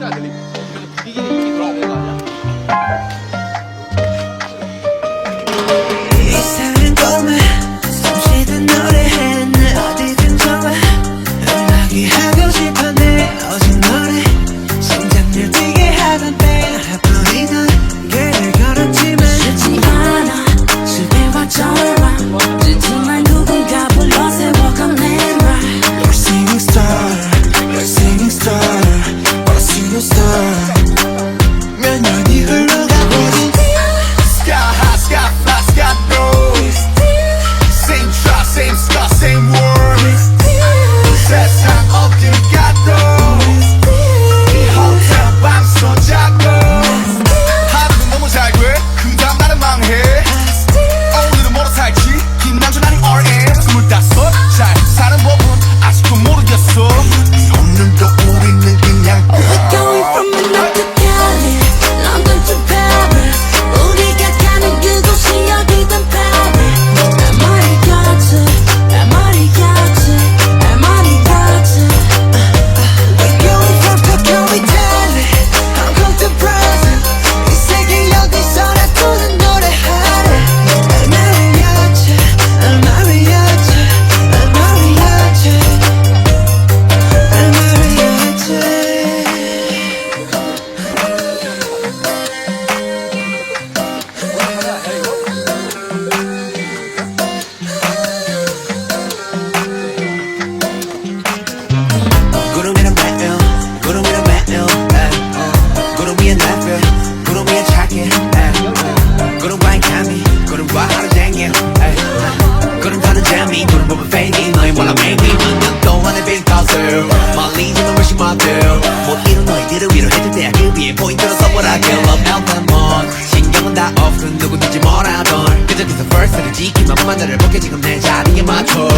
안 들리? 그래서 분위기는 이미 돌아야 되는 거 아니야? 이상한 꿈에 숨쉬듯 노래해 내 어디든 좋아 음악이 하고 싶어 내 오직 노래 심장을 뛰게 하던 때 하필이던 길을 걸었지만 쉽지 않아 실패와 절망 지지만 누군가 불러 세워간 내 말 You're a singing star, you're a singing star What a single star 몇 년이 흘러가고 Sky high, sky fly, sky low Same shot, same star, same world 세상 어딜 가도 이 호텔 방송 자고 하루는 너무 잘 돼, 그 다음 날은 망해 오늘은 뭐로 살지, 김남준 아닌 RM 25 잘 사는 법은 아직도 모르겠어 오늘도 우리는 그냥 We're going from Manhattan to Cali London to Paris 우리가 가는 그곳이 어디든 Paris MR이 같이 MR이 같이 MR이 같이 We're going from Tokyo, Italy Hong Kong to Brazil 이 세계 어디서나 부는 노래하래 알마리아치 알마리아치 알마리아치 알마리아치 구름이란 매일 구름이란 매일 구름 위에 날별 구름 위에 착해 구름과의 감이 구름과 하루 종일 구름 타는 재미 구름 보면 fading 너의 몰라 maybe 몇년 동안의 빌컷을 멀리지만 훨씬 멋들 못 이룬 너희들을 위로해줄 때야 그 위에 포인트로 써보라게 Love 엔터테인먼트 신경은 다 off 누구든지 뭐라던 그저 기서 first를 지키만 만나를 볼게 지금 내 자리에 맞춰